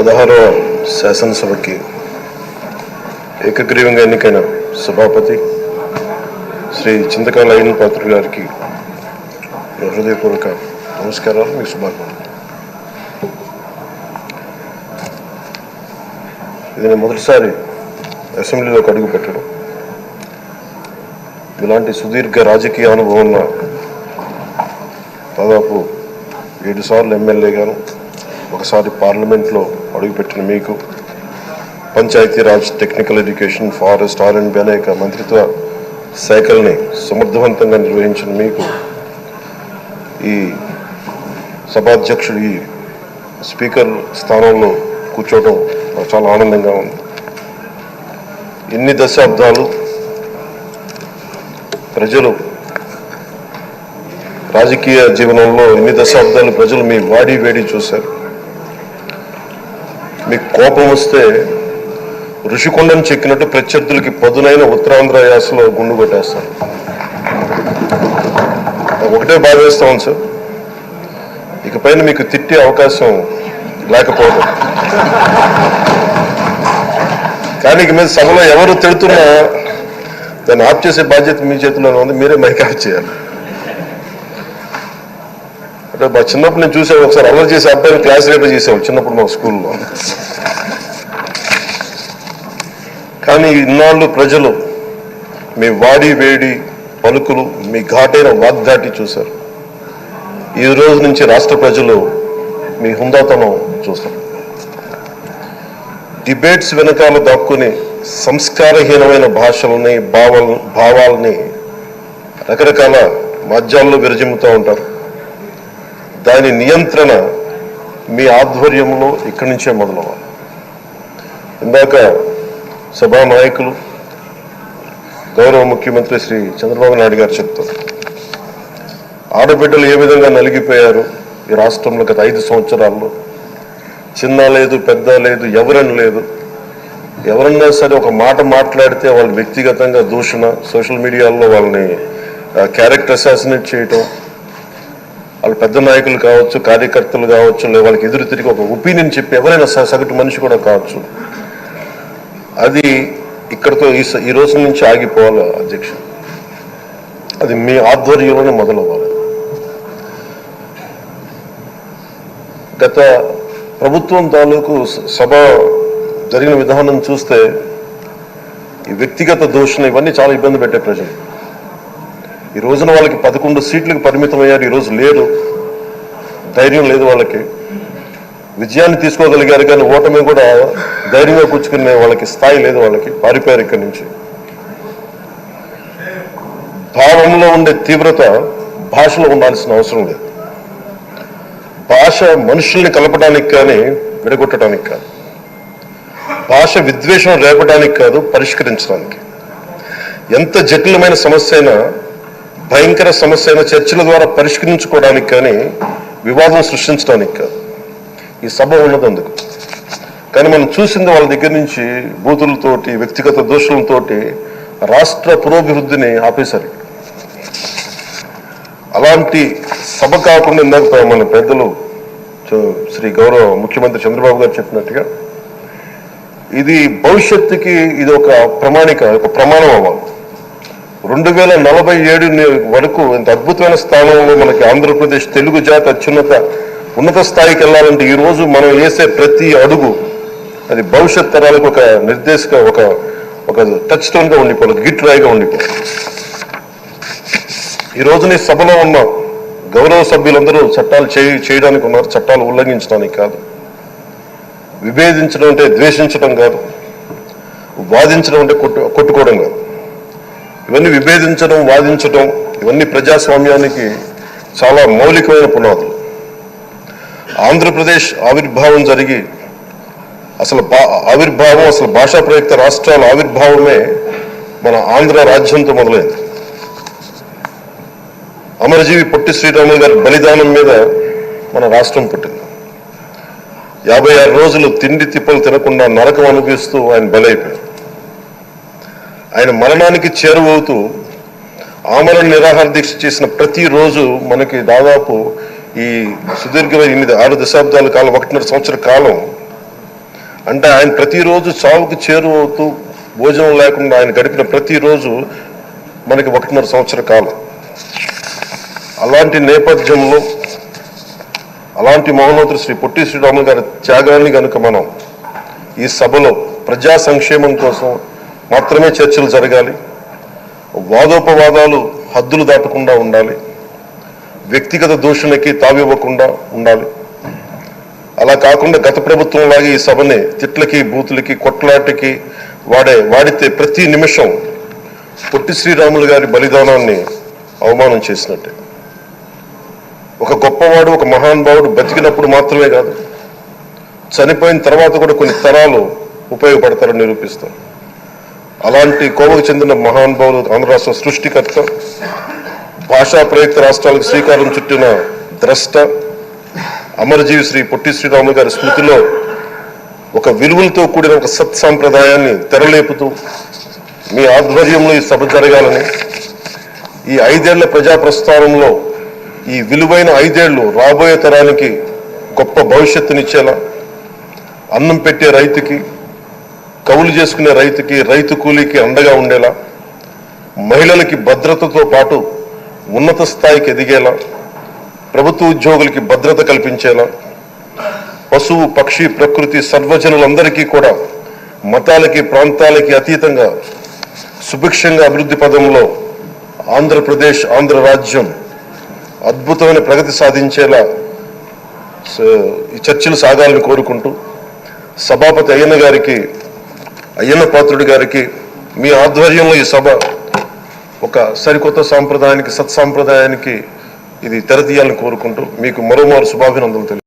16వ శాసనసభకి ఏకగ్రీవంగా ఎన్నికైన సభాపతి శ్రీ చింతకాయల అయ్యన్న పాత్రుడు గారికి హృదయపూర్వక నమస్కారాలు, మీ శుభాకాంక్షలు. ఇది నేను మొదటిసారి అసెంబ్లీలోకి అడుగు పెట్టడం. ఇలాంటి సుదీర్ఘ రాజకీయ అనుభవం ఉన్న దాదాపు 7 సార్లు ఎమ్మెల్యేగాను, ఒకసారి పార్లమెంట్లో అడుగుపెట్టిన మీకు, Panchayati Raj, technical education, forest, R&B అనేక మంత్రిత్వ శాఖల్ని సమర్థవంతంగా నిర్వహించిన మీకు ఈ సభాధ్యక్షుడు, ఈ స్పీకర్ స్థానంలో కూర్చోవడం నాకు చాలా ఆనందంగా ఉంది. ఇన్ని దశాబ్దాలు ప్రజలు రాజకీయ జీవనంలో ఇన్ని దశాబ్దాలు ప్రజలు మీ వాడి వేడి చూశారు. మీకు కోపం వస్తే ఋషికొండను చెక్కినట్టు ప్రత్యర్థులకి పదునైన ఉత్తరాంధ్ర యాసలో గుండు కొట్టేస్తారు. ఒకటే భావిస్తాం సార్, ఇకపైన మీకు తిట్టే అవకాశం లేకపోవడం. కానీ ఇక మీద సభలో ఎవరు తిడుతున్నా దాన్ని ఆఫ్ చేసే బాధ్యత మీ చేతిలోనే ఉంది. మీరే మైక్ ఆఫ్ చేయాలి. అంటే మా చిన్నప్పుడు నేను చూసాను, ఒకసారి అల్లరి చేసే అబ్బాయిని క్లాస్ లీడర్ చేసేవాడు చిన్నప్పుడు మా స్కూల్లో. కానీ ఇన్నాళ్ళు ప్రజలు మీ వాడి వేడి పలుకులు, మీ ఘాటైన వాగ్దాటి చూశారు. ఈ రోజు నుంచి రాష్ట్ర ప్రజలు మీ హుందాతనం చూస్తారు. డిబేట్స్ వెనకాల దాక్కుని సంస్కారహీనమైన భాషలని, భావాలని రకరకాల మాధ్యాల్లో విరజిమ్ముతూ ఉంటారు. దాని నియంత్రణ మీ ఆధ్వర్యంలో ఇక్కడి నుంచే మొదలవ్వాలి. ఇందాక సభా నాయకులు, గౌరవ ముఖ్యమంత్రి శ్రీ చంద్రబాబు నాయుడు గారు చెప్తారు, ఆడబిడ్డలు ఏ విధంగా నలిగిపోయారు ఈ రాష్ట్రంలో గత 5 సంవత్సరాల్లో. చిన్న లేదు, పెద్ద లేదు, ఎవరని లేదు. ఎవరన్నా సరే ఒక మాట మాట్లాడితే వాళ్ళు వ్యక్తిగతంగా దూషణ, సోషల్ మీడియాలో వాళ్ళని క్యారెక్టర్ అసాసినేట్ చేయటం, వాళ్ళు పెద్ద నాయకులు కావచ్చు, కార్యకర్తలు కావచ్చు, లేదా వాళ్ళకి ఎదురు తిరిగి ఒక ఒపీనియన్ చెప్పి ఎవరైనా సగటు మనిషి కూడా కావచ్చు, అది ఇక్కడతో ఈ రోజు నుంచి ఆగిపోవాలి అధ్యక్ష. అది మీ ఆధ్వర్యంలోనే మొదలవ్వాలి. గత ప్రభుత్వం తాలూకు సభ జరిగిన విధానం చూస్తే ఈ వ్యక్తిగత దూషణ ఇవన్నీ చాలా ఇబ్బంది పెట్టే ప్రజలు. ఈ రోజున వాళ్ళకి 11 సీట్లకు పరిమితం అయ్యారు. ఈరోజు లేరు, ధైర్యం లేదు వాళ్ళకి. విజయాన్ని తీసుకోగలిగారు కానీ ఓటమి కూడా ధైర్యంగా కూర్చుకునే వాళ్ళకి స్థాయి లేదు. వాళ్ళకి పారిపోయారు ఇక్కడి నుంచి. భావంలో ఉండే తీవ్రత భాషలో ఉండాల్సిన అవసరం లేదు. భాష మనుషుల్ని కలపడానికి కానీ విడగొట్టడానికి కాదు. భాష విద్వేషం రేపడానికి కాదు, పరిష్కరించడానికి. ఎంత జటిలమైన సమస్య అయినా, భయంకర సమస్య అయినా చర్చల ద్వారా పరిష్కరించుకోవడానికి కానీ వివాదం సృష్టించడానికి కాదు. ఈ సభ ఉన్నది అందుకు. కానీ మనం చూసింది వాళ్ళ దగ్గర నుంచి బూతులతోటి, వ్యక్తిగత దోషులతోటి రాష్ట్ర పురోభివృద్ధిని ఆపేశారు. అలాంటి సభ కాకుండా ఇందాక మన పెద్దలు శ్రీ గౌరవ ముఖ్యమంత్రి చంద్రబాబు గారు చెప్పినట్టుగా ఇది భవిష్యత్తుకి ఇది ఒక ప్రమాణం అవ్వాలి. 2047 వరకు ఇంత అద్భుతమైన స్థానంలో మనకి ఆంధ్రప్రదేశ్ తెలుగు జాతి ఉన్నత స్థాయికి వెళ్ళాలంటే ఈ రోజు మనం వేసే ప్రతి అడుగు అది భవిష్యత్ తరాలకు ఒక నిర్దేశక, ఒక టచ్ స్టోన్గా ఉండిపోవాలి, గిట్ రాయిగా ఉండిపోవాలి. ఈ రోజున ఈ సభలో ఉన్న గౌరవ సభ్యులందరూ చట్టాలు చేయడానికి ఉన్నారు, చట్టాలు ఉల్లంఘించడానికి కాదు. విభేదించడం అంటే ద్వేషించడం కాదు, వాదించడం అంటే కొట్టుకోవడం కాదు. ఇవన్నీ విభేదించడం, వాదించడం ఇవన్నీ ప్రజాస్వామ్యానికి చాలా మౌలికమైన పునాదులు. ఆంధ్రప్రదేశ్ ఆవిర్భావం జరిగి అసలు భాషా ప్రయుక్త రాష్ట్రాల ఆవిర్భావమే మన ఆంధ్ర రాజ్యంతో మొదలైంది. అమరజీవి పొట్టి శ్రీరాములు గారి బలిదానం మీద మన రాష్ట్రం పుట్టింది. 56 రోజులు తిండి తిప్పలు తినకుండా నరకం అనుభవిస్తూ ఆయన బలైపోయారు. ఆయన మరణానికి చేరువవుతూ ఆమరణ నిరాహార దీక్ష చేసిన ప్రతిరోజు మనకి దాదాపు ఈ సుదీర్ఘమైన 6 దశాబ్దాల కాలం, 1.5 సంవత్సర కాలం అంటే ఆయన ప్రతిరోజు చావుకు చేరువవుతూ భోజనం లేకుండా ఆయన గడిపిన ప్రతిరోజు మనకి 1.5 సంవత్సర కాలం. అలాంటి నేపథ్యంలో అలాంటి మహోన్నతుడు శ్రీ పొట్టి శ్రీరాములు గారి త్యాగాన్ని కనుక మనం ఈ సభలో ప్రజా సంక్షేమం కోసం మాత్రమే చర్చలు జరగాలి, వాదోపవాదాలు హద్దులు దాటకుండా ఉండాలి, వ్యక్తిగత దూషణకి తావివ్వకుండా ఉండాలి. అలా కాకుండా గత ప్రభుత్వం లాగే ఈ సభని తిట్లకి బూతులకి కొట్లాటకి వాడితే ప్రతి నిమిషం పొట్టి శ్రీరాములు గారి బలిదానాన్ని అవమానం చేసినట్టే. ఒక గొప్పవాడు, ఒక మహానుభావుడు బతికినప్పుడు మాత్రమే కాదు, చనిపోయిన తర్వాత కూడా కొన్ని తరాలు ఉపయోగపడతారని నిరూపిస్తారు. అలాంటి కోవకు చెందిన మహానుభావులు ఆంధ్ర రాష్ట్ర సృష్టికర్త, భాషా ప్రయుక్త రాష్ట్రాలకు శ్రీకారం చుట్టిన ద్రష్ట, అమరజీవి శ్రీ పొట్టి శ్రీరాములు గారి స్మృతిలో ఒక విలువలతో కూడిన ఒక సత్సాంప్రదాయాన్ని తెరలేపుతూ మీ ఆధ్వర్యంలో ఈ సభ జరగాలని, ఈ 5 ఏళ్ల ప్రజా ప్రస్థానంలో ఈ విలువైన 5 ఏళ్లు రాబోయే తరానికి గొప్ప భవిష్యత్తునిచ్చేలా, అన్నం పెట్టే రైతుకి, కవులు చేసుకునే రైతుకి, రైతు కూలీకి అండగా ఉండేలా, మహిళలకి భద్రతతో పాటు ఉన్నత స్థాయికి ఎదిగేలా, ప్రభుత్వ ఉద్యోగులకి భద్రత కల్పించేలా, పశువు పక్షి ప్రకృతి సర్వజనులందరికీ కూడా మతాలకి ప్రాంతాలకి అతీతంగా సుభిక్షంగా అభివృద్ధి పదంలో ఆంధ్రప్రదేశ్, ఆంధ్ర రాజ్యం అద్భుతమైన ప్రగతి సాధించేలా ఈ చర్చలు సాగాలని కోరుకుంటూ, సభాపతి అయ్యన్న పాత్రుడి గారికి మీ ఆధ్వర్యంలో ఈ సభ ఒక సరికొత్త సాంప్రదాయానికి, సత్సాంప్రదాయానికి ఇది తెరతీయాలని కోరుకుంటూ మీకు మరోమారు శుభాభినందనలు